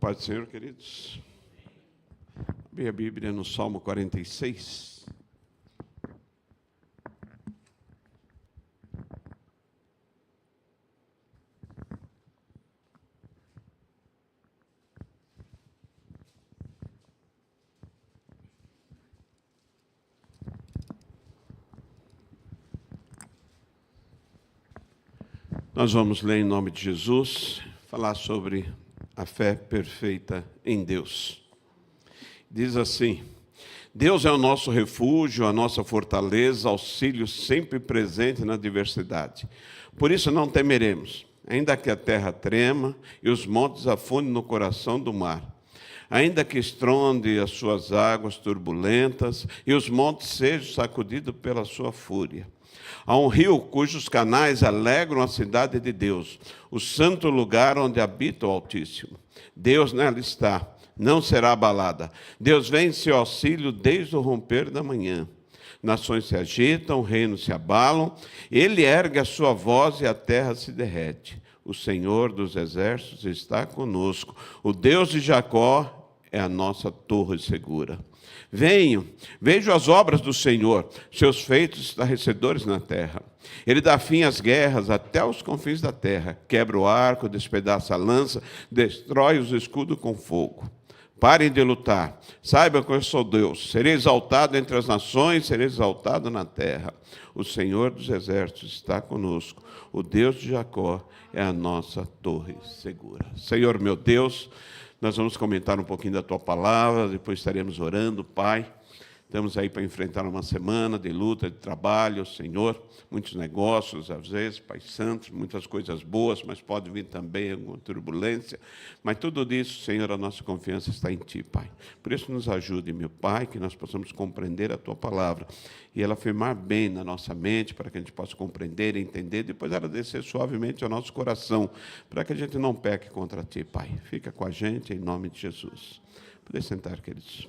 paz do Senhor, queridos. Abri a Bíblia no Salmo 46. Nós vamos ler em nome de Jesus, falar sobre a fé perfeita em Deus. Diz assim: Deus é o nosso refúgio, a nossa fortaleza, auxílio sempre presente na adversidade. Por isso não temeremos, ainda que a terra trema e os montes afundem no coração do mar. Ainda que estronde as suas águas turbulentas e os montes sejam sacudidos pela sua fúria. Há um rio cujos canais alegram a cidade de Deus, o santo lugar onde habita o Altíssimo. Deus nela está, não será abalada. Deus vem em seu auxílio desde o romper da manhã. Nações se agitam, reinos se abalam, ele ergue a sua voz e a terra se derrete. O Senhor dos exércitos está conosco, o Deus de Jacó é a nossa torre segura. Venham, vejam as obras do Senhor, seus feitos estarrecedores na terra. Ele dá fim às guerras até os confins da terra, quebra o arco, despedaça a lança, destrói os escudos com fogo. Parem de lutar, saibam que eu sou Deus, serei exaltado entre as nações, serei exaltado na terra. O Senhor dos exércitos está conosco, o Deus de Jacó é a nossa torre segura. Senhor meu Deus, nós vamos comentar um pouquinho da Tua Palavra, depois estaremos orando, Pai. Estamos aí para enfrentar uma semana de luta, de trabalho, Senhor. Muitos negócios, às vezes, Pai Santo, muitas coisas boas, mas pode vir também alguma turbulência. Mas tudo isso, Senhor, a nossa confiança está em Ti, Pai. Por isso nos ajude, meu Pai, que nós possamos compreender a Tua Palavra e ela firmar bem na nossa mente, para que a gente possa compreender e entender, depois ela descer suavemente ao nosso coração, para que a gente não peque contra Ti, Pai. Fica com a gente, em nome de Jesus. Podem sentar, queridos.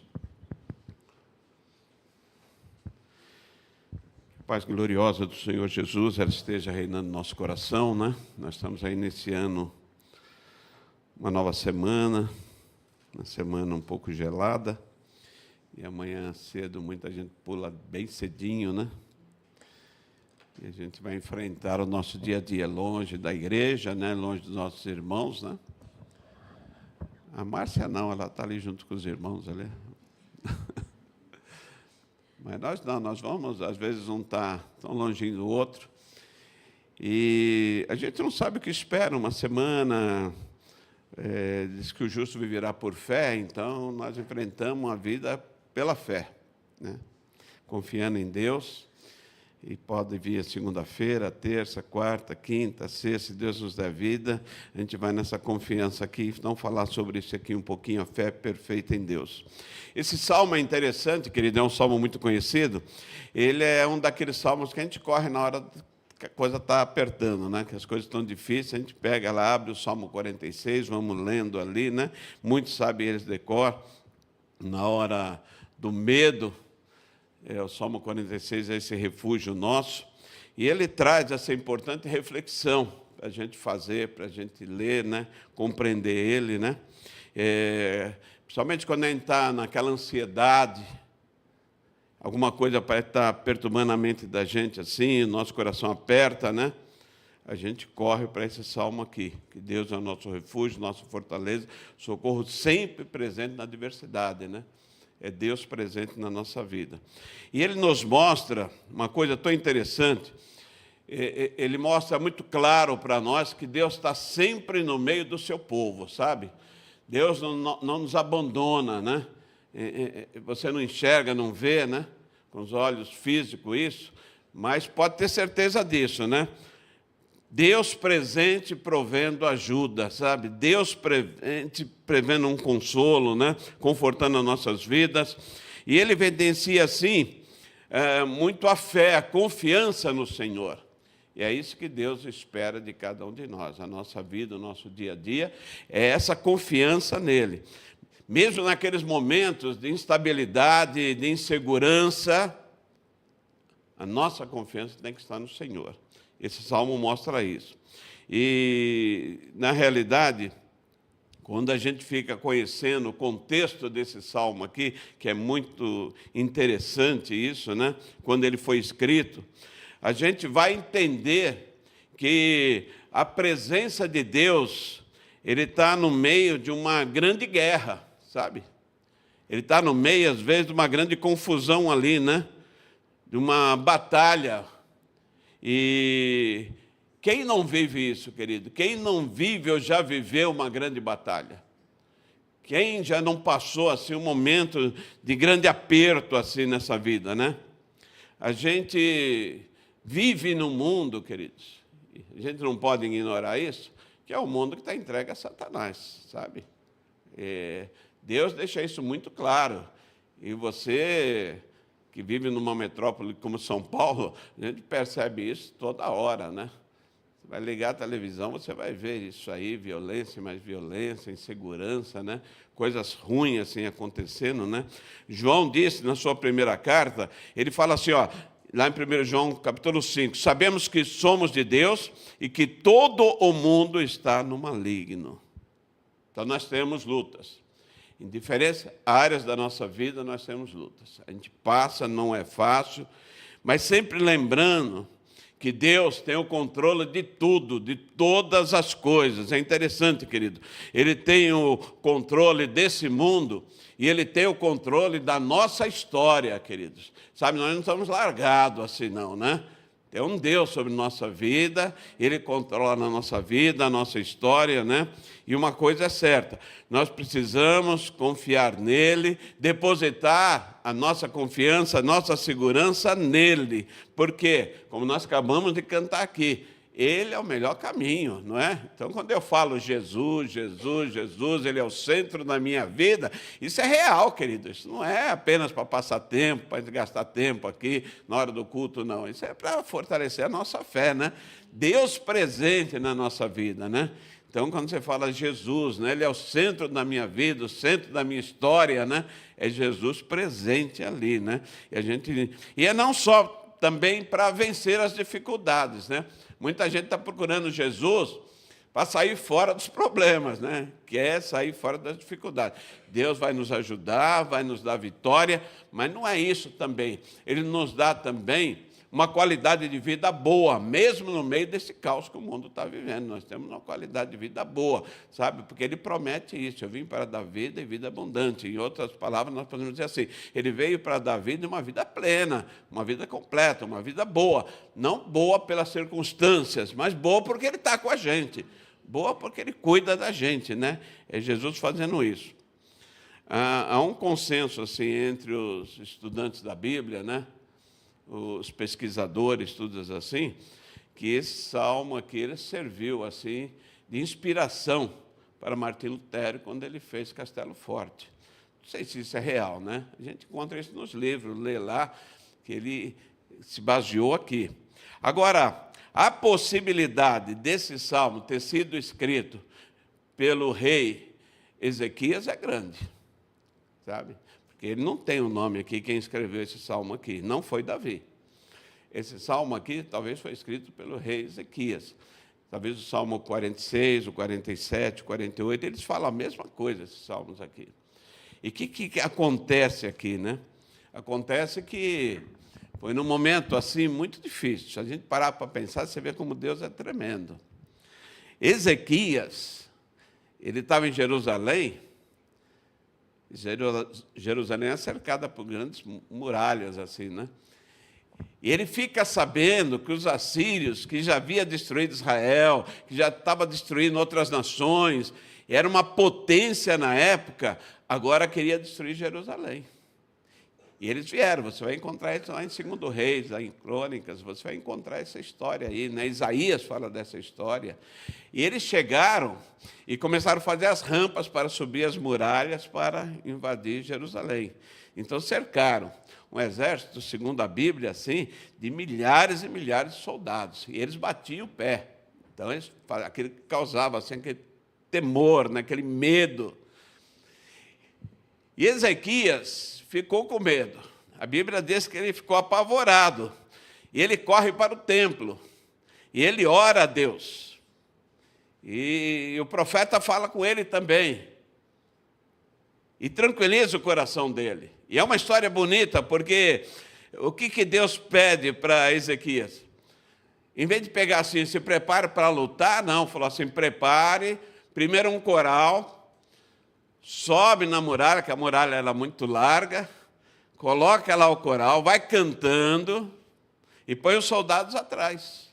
Paz gloriosa do Senhor Jesus, ela esteja reinando no nosso coração, né? Nós estamos aí iniciando uma nova semana, uma semana um pouco gelada, e amanhã cedo muita gente pula bem cedinho, né? E a gente vai enfrentar o nosso dia a dia longe da igreja, né? Longe dos nossos irmãos, né? A Márcia não, ela está ali junto com os irmãos ali. Mas nós não, nós vamos, às vezes um está tão longinho do outro, e a gente não sabe o que espera, uma semana, diz que o justo viverá por fé, então nós enfrentamos a vida pela fé, né? Confiando em Deus, e pode vir a segunda-feira, terça, quarta, quinta, sexta, se Deus nos der vida, a gente vai nessa confiança aqui, não falar sobre isso aqui um pouquinho, a fé perfeita em Deus. Esse salmo é interessante, querido, é um salmo muito conhecido, ele é um daqueles salmos que a gente corre na hora que a coisa está apertando, né? Que as coisas estão difíceis, a gente pega, ela abre o Salmo 46, vamos lendo ali, né? Muitos sabem eles de cor, na hora do medo, o Salmo 46 é esse refúgio nosso, e ele traz essa importante reflexão para a gente fazer, para a gente ler, né? Compreender ele, né? Principalmente quando a gente está naquela ansiedade, alguma coisa parece estar perturbando a mente da gente assim, o nosso coração aperta, né? A gente corre para esse salmo aqui, que Deus é o nosso refúgio, nossa fortaleza, socorro sempre presente na adversidade, né? É Deus presente na nossa vida. E ele nos mostra uma coisa tão interessante, ele mostra muito claro para nós que Deus está sempre no meio do seu povo, sabe? Deus não nos abandona, né? Você não enxerga, não vê, né? Com os olhos físicos isso, mas pode ter certeza disso, né? Deus presente provendo ajuda, sabe? Deus presente prevendo um consolo, né? Confortando as nossas vidas. E ele evidencia, assim, muito a fé, a confiança no Senhor. E é isso que Deus espera de cada um de nós. A nossa vida, o nosso dia a dia, é essa confiança nele. Mesmo naqueles momentos de instabilidade, de insegurança, a nossa confiança tem que estar no Senhor. Esse salmo mostra isso. E, na realidade, Quando a gente fica conhecendo o contexto desse salmo aqui, que é muito interessante isso, né? Quando ele foi escrito, a gente vai entender que a presença de Deus, ele está no meio de uma grande guerra, sabe? Ele está no meio, às vezes, de uma grande confusão ali, né? De uma batalha. E quem não vive isso, querido? Quem não vive ou já viveu uma grande batalha? Quem já não passou assim um momento de grande aperto assim nessa vida, né? A gente vive num mundo, queridos, a gente não pode ignorar isso, que é o mundo que está entregue a Satanás, sabe? Deus deixa isso muito claro. E você que vive numa metrópole como São Paulo, a gente percebe isso toda hora, né? Você vai ligar a televisão, você vai ver isso aí, violência, mais violência, insegurança, né? Coisas ruins assim acontecendo, né? João disse na sua primeira carta, ele fala assim, ó, lá em 1 João capítulo 5, sabemos que somos de Deus e que todo o mundo está no maligno. Então nós temos lutas. Em diferentes áreas da nossa vida, nós temos lutas. A gente passa, não é fácil, mas sempre lembrando que Deus tem o controle de tudo, de todas as coisas. É interessante, querido. Ele tem o controle desse mundo e Ele tem o controle da nossa história, queridos. Sabe, nós não estamos largados assim, não, né? Tem um Deus sobre nossa vida, Ele controla a nossa vida, a nossa história, né? E uma coisa é certa, nós precisamos confiar nele, depositar a nossa confiança, a nossa segurança nele. Porque, como nós acabamos de cantar aqui, Ele é o melhor caminho, não é? Então, quando eu falo Jesus, Jesus, Jesus, Ele é o centro da minha vida, isso é real, querido. Isso não é apenas para passar tempo, para gastar tempo aqui na hora do culto, não. Isso é para fortalecer a nossa fé, né? Deus presente na nossa vida, né? Então, quando você fala Jesus, né? Ele é o centro da minha vida, o centro da minha história, né? É Jesus presente ali, né? E é não só também para vencer as dificuldades, né? Muita gente está procurando Jesus para sair fora dos problemas, né? Quer sair fora das dificuldades. Deus vai nos ajudar, vai nos dar vitória, mas não é isso também. Ele nos dá também uma qualidade de vida boa, mesmo no meio desse caos que o mundo está vivendo. Nós temos uma qualidade de vida boa, sabe? Porque Ele promete isso. Eu vim para dar vida e vida abundante. Em outras palavras, nós podemos dizer assim, Ele veio para dar vida e uma vida plena, uma vida completa, uma vida boa. Não boa pelas circunstâncias, mas boa porque Ele está com a gente. Boa porque Ele cuida da gente, né? É Jesus fazendo isso. Há um consenso assim, entre os estudantes da Bíblia, né? Os pesquisadores, tudo assim, que esse salmo aqui ele serviu assim, de inspiração para Martim Lutero quando ele fez Castelo Forte. Não sei se isso é real, né? A gente encontra isso nos livros, lê lá, que ele se baseou aqui. Agora, a possibilidade desse salmo ter sido escrito pelo rei Ezequias é grande, sabe? Porque ele não tem o nome aqui, quem escreveu esse salmo aqui, não foi Davi. Esse salmo aqui talvez foi escrito pelo rei Ezequias. Talvez o Salmo 46, o 47, o 48, eles falam a mesma coisa, esses salmos aqui. E o que acontece aqui, né? Acontece que foi num momento assim muito difícil. Se a gente parar para pensar, você vê como Deus é tremendo. Ezequias, ele estava em Jerusalém. Jerusalém é cercada por grandes muralhas, assim, né? E ele fica sabendo que os assírios, que já havia destruído Israel, que já estava destruindo outras nações, era uma potência na época, agora queria destruir Jerusalém. E eles vieram, você vai encontrar isso lá em 2 Reis, lá em Crônicas, você vai encontrar essa história aí, né? Isaías fala dessa história. E eles chegaram e começaram a fazer as rampas para subir as muralhas para invadir Jerusalém. Então cercaram um exército, segundo a Bíblia, assim, de milhares e milhares de soldados. E eles batiam o pé. Então aquilo causava assim, aquele temor, né? Aquele medo. E Ezequias ficou com medo. A Bíblia diz que ele ficou apavorado. E ele corre para o templo. E ele ora a Deus. E o profeta fala com ele também. E tranquiliza o coração dele. E é uma história bonita, porque o que Deus pede para Ezequias? Em vez de pegar assim, se prepare para lutar, não, falou assim, prepare, primeiro um coral, sobe na muralha, que a muralha era muito larga, coloca lá o coral, vai cantando e põe os soldados atrás.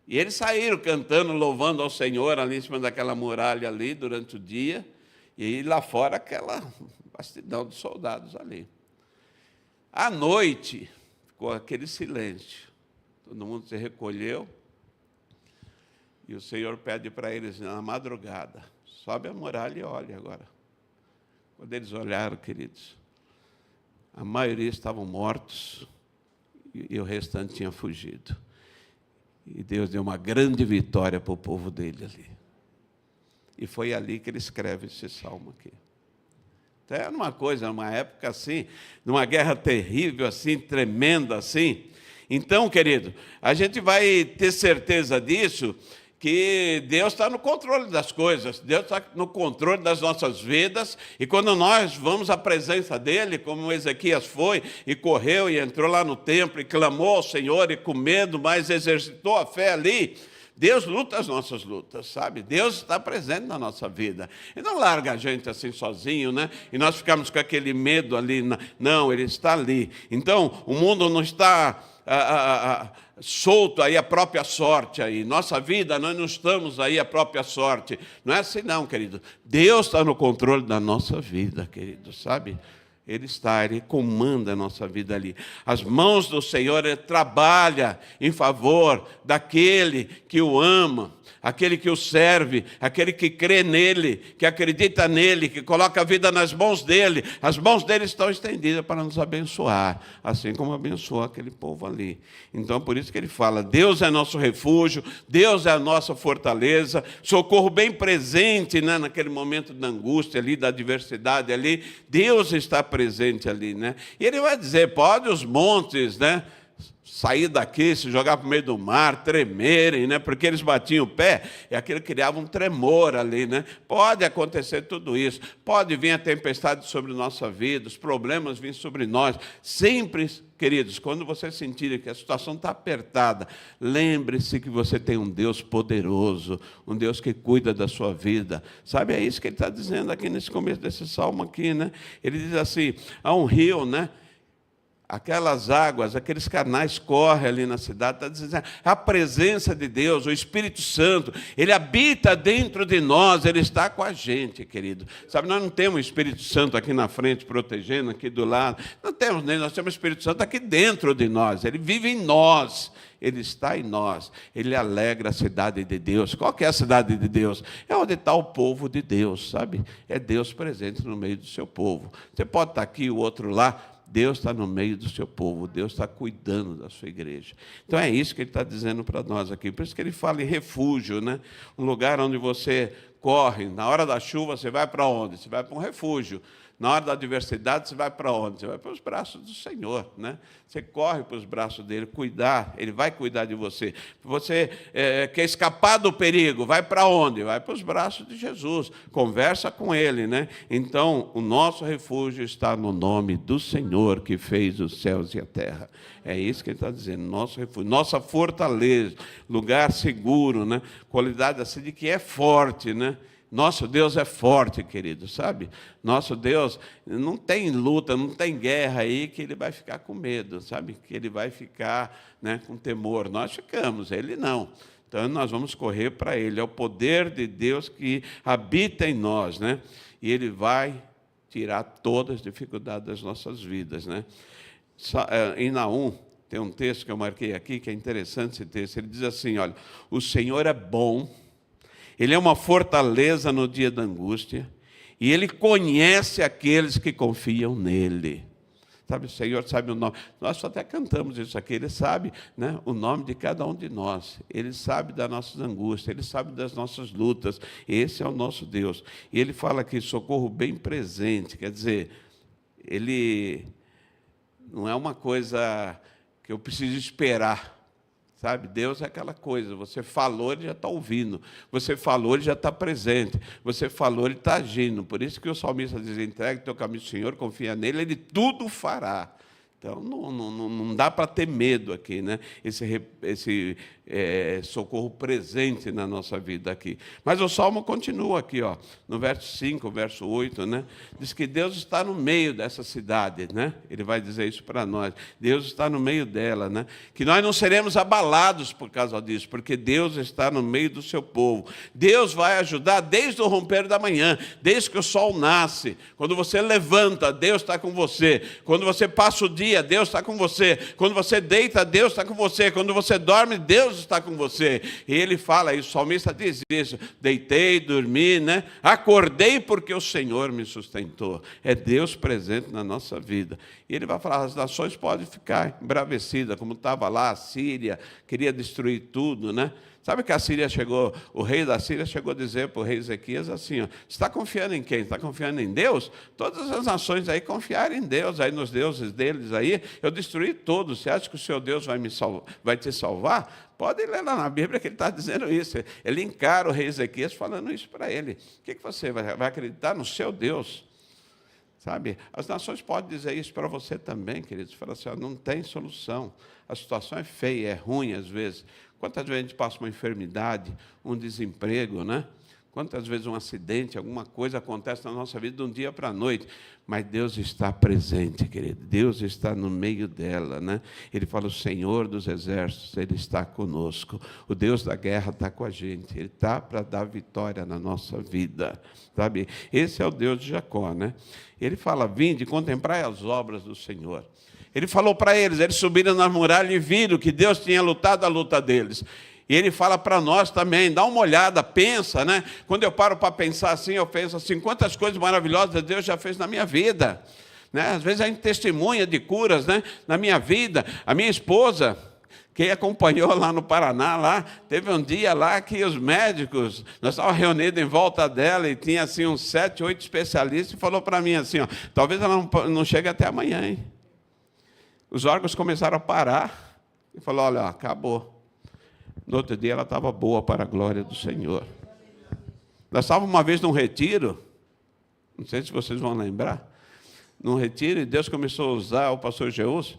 E eles saíram cantando, louvando ao Senhor ali em cima daquela muralha ali durante o dia, e lá fora aquela vastidão de soldados ali. À noite, ficou aquele silêncio. Todo mundo se recolheu. E o Senhor pede para eles, na madrugada, sobe a muralha e olhe agora. Quando eles olharam, queridos, a maioria estavam mortos e o restante tinha fugido. E Deus deu uma grande vitória para o povo dele ali. E foi ali que ele escreve esse salmo aqui. Então, era uma coisa, numa época assim, numa guerra terrível assim, tremenda assim. Então, querido, a gente vai ter certeza disso, que Deus está no controle das coisas, Deus está no controle das nossas vidas, e quando nós vamos à presença dEle, como Ezequias foi, e correu, e entrou lá no templo, e clamou ao Senhor, e com medo, mas exercitou a fé ali, Deus luta as nossas lutas, sabe? Deus está presente na nossa vida. E não larga a gente assim sozinho, né? E nós ficamos com aquele medo ali. Não, Ele está ali. Então, o mundo não está solto aí a própria sorte aí. Nossa vida, nós não estamos aí a própria sorte. Não é assim não, querido. Deus está no controle da nossa vida, querido, sabe? Ele está, Ele comanda a nossa vida ali. As mãos do Senhor, Ele trabalha em favor daquele que o ama, aquele que o serve, aquele que crê nele, que acredita nele, que coloca a vida nas mãos dele. As mãos dele estão estendidas para nos abençoar, assim como abençoou aquele povo ali. Então, por isso que ele fala, Deus é nosso refúgio, Deus é a nossa fortaleza, socorro bem presente, né, naquele momento da angústia ali, da adversidade ali, Deus está presente ali, né? E ele vai dizer, pode os montes, né, sair daqui, se jogar para o meio do mar, tremerem, né? Porque eles batiam o pé e aquilo criava um tremor ali, né? Pode acontecer tudo isso, pode vir a tempestade sobre nossa vida, os problemas virem sobre nós. Sempre, queridos, quando você sentir que a situação está apertada, lembre-se que você tem um Deus poderoso, um Deus que cuida da sua vida. Sabe, é isso que ele está dizendo aqui nesse começo desse salmo aqui, né? Ele diz assim, há um rio, né? Aquelas águas, aqueles canais correm ali na cidade, está dizendo, a presença de Deus, o Espírito Santo, Ele habita dentro de nós, Ele está com a gente, querido. Sabe, nós não temos o Espírito Santo aqui na frente, protegendo, aqui do lado, não temos nem, nós temos o Espírito Santo aqui dentro de nós, Ele vive em nós, Ele está em nós, Ele alegra a cidade de Deus. Qual que é a cidade de Deus? É onde está o povo de Deus, sabe? É Deus presente no meio do seu povo. Você pode estar aqui, o outro lá, Deus está no meio do seu povo, Deus está cuidando da sua igreja. Então é isso que ele está dizendo para nós aqui. Por isso que ele fala em refúgio, né? Um lugar onde você corre. Na hora da chuva, você vai para onde? Você vai para um refúgio. Na hora da adversidade, você vai para onde? Você vai para os braços do Senhor, né? Você corre para os braços dele, cuidar, ele vai cuidar de você. Você quer escapar do perigo, vai para onde? Vai para os braços de Jesus, conversa com ele, né? Então, o nosso refúgio está no nome do Senhor, que fez os céus e a terra. É isso que ele está dizendo, nosso refúgio, nossa fortaleza, lugar seguro, né? Qualidade assim de que é forte, né? Nosso Deus é forte, querido, sabe? Nosso Deus não tem luta, não tem guerra aí que Ele vai ficar com medo, sabe? Que Ele vai ficar, né, com temor. Nós ficamos, Ele não. Então, nós vamos correr para Ele. É o poder de Deus que habita em nós, né? E Ele vai tirar todas as dificuldades das nossas vidas, né? Em Naum, tem um texto que eu marquei aqui, que é interessante esse texto. Ele diz assim, olha, o Senhor é bom, Ele é uma fortaleza no dia da angústia, e Ele conhece aqueles que confiam nele. Sabe, o Senhor sabe o nome. Nós só até cantamos isso aqui. Ele sabe, né, o nome de cada um de nós. Ele sabe das nossas angústias, Ele sabe das nossas lutas. Esse é o nosso Deus. E Ele fala aqui, socorro bem presente. Quer dizer, Ele não é uma coisa que eu preciso esperar. Sabe, Deus é aquela coisa, você falou, Ele já está ouvindo. Você falou, Ele já está presente. Você falou, Ele está agindo. Por isso que o salmista diz, entregue teu caminho ao Senhor, confia nele, Ele tudo fará. Então, não dá para ter medo aqui, né? Esse socorro presente na nossa vida aqui. Mas o Salmo continua aqui, ó, no verso 5, verso 8, né? Diz que Deus está no meio dessa cidade, né? Ele vai dizer isso para nós. Deus está no meio dela, né? Que nós não seremos abalados por causa disso, porque Deus está no meio do seu povo. Deus vai ajudar desde o romper da manhã, desde que o sol nasce. Quando você levanta, Deus está com você. Quando você passa o dia, Deus está com você. Quando você deita, Deus está com você. Quando você dorme, Deus está com você. E ele fala isso, o salmista diz isso, deitei, dormi, né? Acordei porque o Senhor me sustentou. É Deus presente na nossa vida. E ele vai falar, as nações podem ficar embravecidas, como estava lá a Síria, queria destruir tudo, né? Sabe que a Síria chegou, o rei da Síria chegou a dizer para o rei Ezequias assim, ó, você está confiando em quem? Está confiando em Deus? Todas as nações aí confiaram em Deus, aí nos deuses deles aí, eu destruí todos. Você acha que o seu Deus vai te salvar? Pode ler lá na Bíblia que ele está dizendo isso. Ele encara o rei Ezequias falando isso para ele. O que você vai acreditar no seu Deus? Sabe? As nações podem dizer isso para você também, queridos. Falar assim, ó, não tem solução. A situação é feia, é ruim às vezes. Quantas vezes a gente passa uma enfermidade, um desemprego, né? Quantas vezes um acidente, alguma coisa acontece na nossa vida de um dia para a noite. Mas Deus está presente, querido. Deus está no meio dela, né? Ele fala, o Senhor dos exércitos, Ele está conosco. O Deus da guerra está com a gente. Ele está para dar vitória na nossa vida, sabe? Esse é o Deus de Jacó, né? Ele fala, vinde, contemplai as obras do Senhor. Ele falou para eles subiram na muralha e viram que Deus tinha lutado a luta deles. E ele fala para nós também, dá uma olhada, pensa, né? Quando eu paro para pensar assim, eu penso assim, quantas coisas maravilhosas Deus já fez na minha vida. Né? Às vezes a gente testemunha de curas, né? Na minha vida. A minha esposa, quem acompanhou lá no Paraná, lá, teve um dia lá que os médicos, nós estávamos reunidos em volta dela e tinha assim uns 7, 8 especialistas e falou para mim assim, ó, talvez ela não chegue até amanhã, hein? Os órgãos começaram a parar e falou, olha, acabou. No outro dia ela estava boa para a glória do Senhor. Nós estávamos uma vez num retiro, não sei se vocês vão lembrar, num retiro, e Deus começou a usar o pastor Jeus,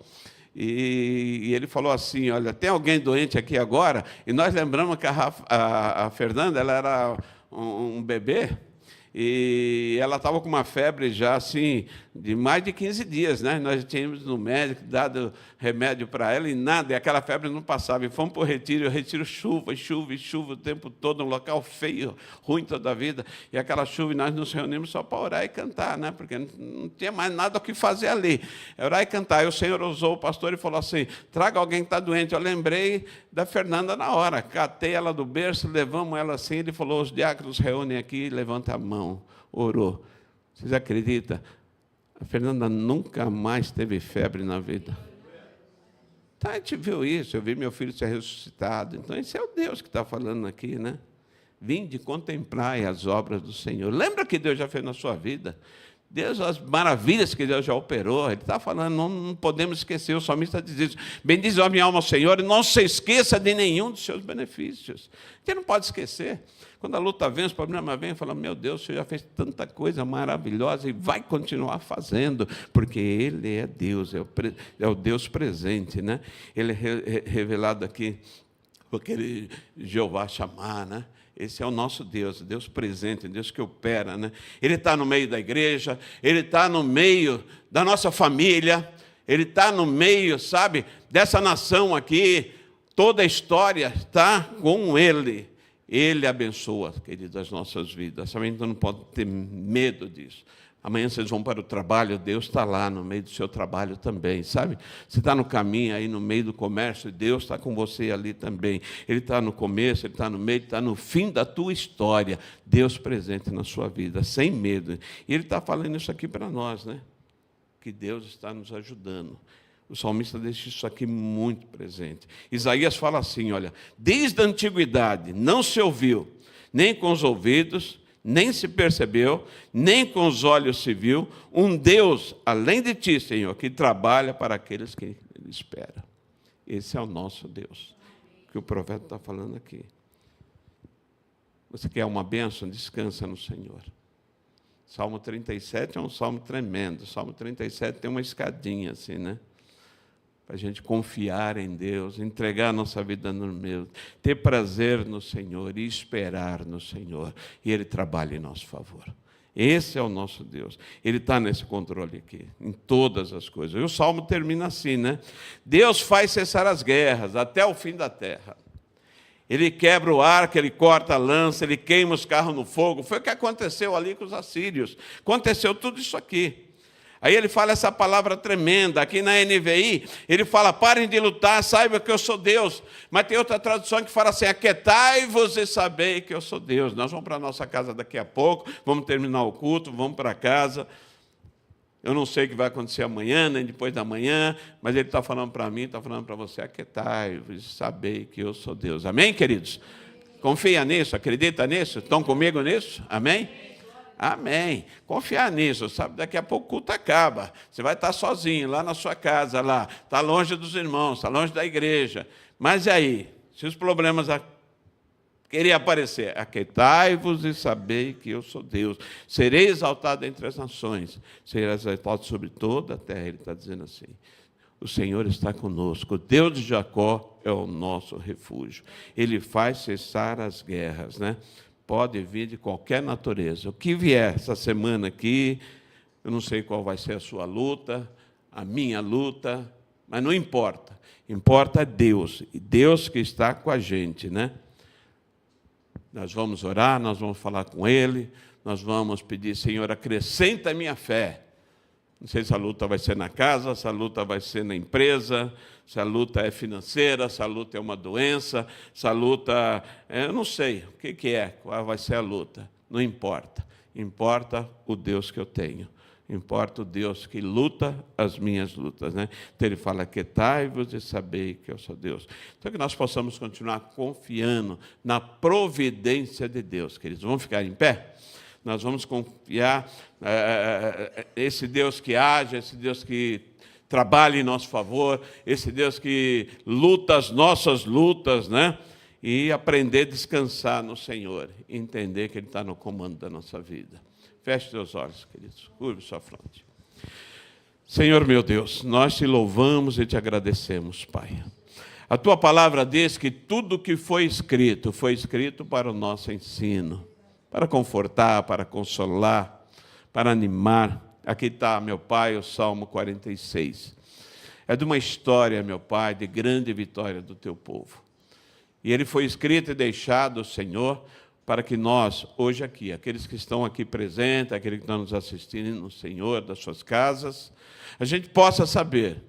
e ele falou assim, olha, tem alguém doente aqui agora? E nós lembramos que a Fernanda, ela era um bebê, e ela estava com uma febre já, assim, de mais de 15 dias, né? Nós tínhamos no médico, dado remédio para ela e nada, e aquela febre não passava. E fomos para o retiro chuva, chuva e chuva o tempo todo, um local feio, ruim toda a vida. E aquela chuva, e nós nos reunimos só para orar e cantar, né? Porque não tinha mais nada o que fazer ali. Orar e cantar. E o Senhor usou o pastor e falou assim, traga alguém que está doente. Eu lembrei da Fernanda na hora. Catei ela do berço, levamos ela assim, ele falou, os diáconos reúnem aqui, levanta a mão. Orou. Vocês acreditam? A Fernanda nunca mais teve febre na vida. Então, a gente viu isso, eu vi meu filho ser ressuscitado. Então, esse é o Deus que está falando aqui, né? Vinde contemplar as obras do Senhor. Lembra que Deus já fez na sua vida? Deus, as maravilhas que Deus já operou. Ele está falando, não podemos esquecer, o salmista diz isso. Bendize a minha alma ao Senhor e não se esqueça de nenhum dos seus benefícios. A gente não pode esquecer. Quando a luta vem, os problemas vêm, fala, meu Deus, o Senhor já fez tanta coisa maravilhosa e vai continuar fazendo, porque Ele é Deus, é o Deus presente, né? Ele é revelado aqui por aquele Jeová Chamar, né? Esse é o nosso Deus, Deus presente, Deus que opera, né? Ele está no meio da igreja, Ele está no meio da nossa família, Ele está no meio, sabe, dessa nação aqui, toda a história está com Ele. Ele abençoa, queridos, as nossas vidas. Também não pode ter medo disso. Amanhã vocês vão para o trabalho, Deus está lá no meio do seu trabalho também, sabe? Você está no caminho aí, no meio do comércio, Deus está com você ali também. Ele está no começo, Ele está no meio, Ele está no fim da tua história. Deus presente na sua vida, sem medo. E Ele está falando isso aqui para nós, né? Que Deus está nos ajudando. O salmista deixa isso aqui muito presente. Isaías fala assim, olha, desde a antiguidade não se ouviu, nem com os ouvidos, nem se percebeu, nem com os olhos se viu, um Deus, além de ti, Senhor, que trabalha para aqueles que Ele espera. Esse é o nosso Deus. que o profeta está falando aqui. Você quer uma bênção? Descansa no Senhor. Salmo 37 é um salmo tremendo. Salmo 37 tem uma escadinha assim, né? Para a gente confiar em Deus, entregar a nossa vida no meu, ter prazer no Senhor e esperar no Senhor. E Ele trabalha em nosso favor. Esse é o nosso Deus. Ele está nesse controle aqui, em todas as coisas. E o Salmo termina assim, né? Deus faz cessar as guerras até o fim da terra. Ele quebra o arco, ele corta a lança, ele queima os carros no fogo. Foi o que aconteceu ali com os assírios. Aconteceu tudo isso aqui. Aí ele fala essa palavra tremenda. Aqui na NVI, ele fala, parem de lutar, saiba que eu sou Deus. Mas tem outra tradução que fala assim, aquietai-vos e sabei que eu sou Deus. Nós vamos para a nossa casa daqui a pouco, vamos terminar o culto, vamos para casa. Eu não sei o que vai acontecer amanhã, nem depois da manhã, mas ele está falando para mim, está falando para você, aquietai-vos e sabei que eu sou Deus. Amém, queridos? Confia nisso, acredita nisso? Estão comigo nisso? Amém? Amém. Confiar nisso, sabe? Daqui a pouco o culto acaba. Você vai estar sozinho, lá na sua casa, lá. Está longe dos irmãos, está longe da igreja. Mas e aí? Se os problemas queriam aparecer, aquietai-vos e sabei que eu sou Deus. Serei exaltado entre as nações. Serei exaltado sobre toda a terra. Ele está dizendo assim. O Senhor está conosco. O Deus de Jacó é o nosso refúgio. Ele faz cessar as guerras, né? Pode vir de qualquer natureza. O que vier essa semana aqui, eu não sei qual vai ser a sua luta, a minha luta, mas não importa. Importa Deus, e Deus que está com a gente, né? Nós vamos orar, nós vamos falar com Ele, nós vamos pedir, Senhor, acrescenta a minha fé. Não sei se a luta vai ser na casa, se a luta vai ser na empresa, se a luta é financeira, se a luta é uma doença, se a luta... eu não sei o que é, qual vai ser a luta. Não importa. Importa o Deus que eu tenho. Importa o Deus que luta as minhas lutas, né? Então ele fala, aquietai-vos e sabei que eu sou Deus. Então que nós possamos continuar confiando na providência de Deus, queridos. Vamos ficar em pé? Nós vamos confiar esse Deus que age, esse Deus que trabalha em nosso favor, esse Deus que luta as nossas lutas, né? E aprender a descansar no Senhor, e entender que Ele está no comando da nossa vida. Feche seus olhos, queridos, curve sua fronte. Senhor meu Deus, nós te louvamos e te agradecemos, Pai. A Tua palavra diz que tudo que foi escrito para o nosso ensino, para confortar, para consolar, para animar. Aqui está, meu Pai, o Salmo 46. É de uma história, meu Pai, de grande vitória do Teu povo. E ele foi escrito e deixado, Senhor, para que nós, hoje aqui, aqueles que estão aqui presentes, aqueles que estão nos assistindo, Senhor, das suas casas, a gente possa saber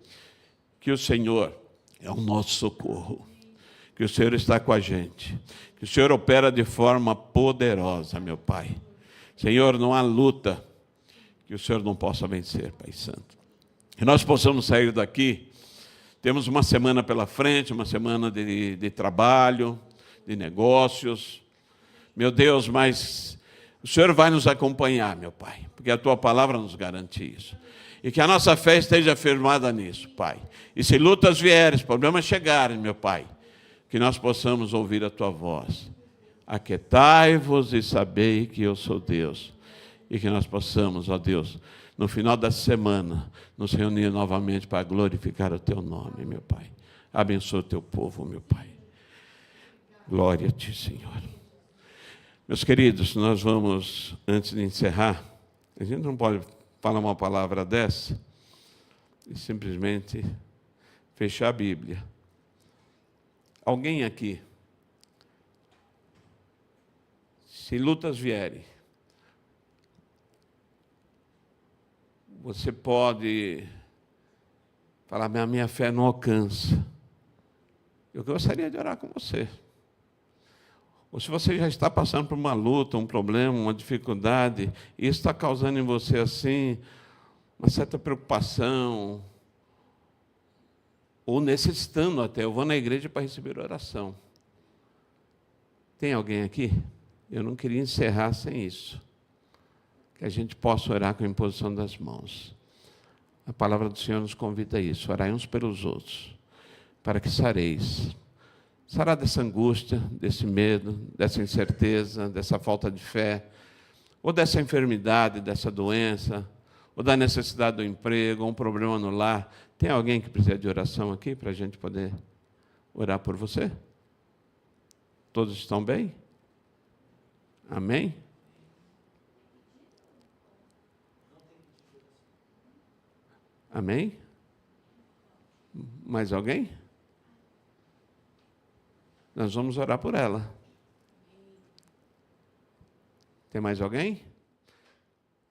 que o Senhor é o nosso socorro, que o Senhor está com a gente, que o Senhor opera de forma poderosa, meu Pai. Senhor, não há luta que o Senhor não possa vencer, Pai Santo. Que nós possamos sair daqui, temos uma semana pela frente, uma semana de trabalho, de negócios. Meu Deus, mas o Senhor vai nos acompanhar, meu Pai, porque a Tua palavra nos garante isso. E que a nossa fé esteja firmada nisso, Pai. E se lutas vierem, problemas chegarem, meu Pai, que nós possamos ouvir a Tua voz. Aquietai-vos e sabei que eu sou Deus. E que nós possamos, ó Deus, no final da semana, nos reunir novamente para glorificar o Teu nome, meu Pai. Abençoa o Teu povo, meu Pai. Glória a Ti, Senhor. Meus queridos, nós vamos, antes de encerrar, a gente não pode falar uma palavra dessa e simplesmente fechar a Bíblia. Alguém aqui, se lutas vierem, você pode falar, minha fé não alcança. Eu gostaria de orar com você. Ou se você já está passando por uma luta, um problema, uma dificuldade, e isso está causando em você assim uma certa preocupação, ou necessitando até, eu vou na igreja para receber oração. Tem alguém aqui? Eu não queria encerrar sem isso. Que a gente possa orar com a imposição das mãos. A palavra do Senhor nos convida a isso, orai uns pelos outros, para que sareis. sarar dessa angústia, desse medo, dessa incerteza, dessa falta de fé, ou dessa enfermidade, dessa doença, ou da necessidade do emprego, ou um problema no lar. Tem alguém que precisa de oração aqui para a gente poder orar por você? Todos estão bem? Amém? Amém? Mais alguém? Nós vamos orar por ela. Tem mais alguém?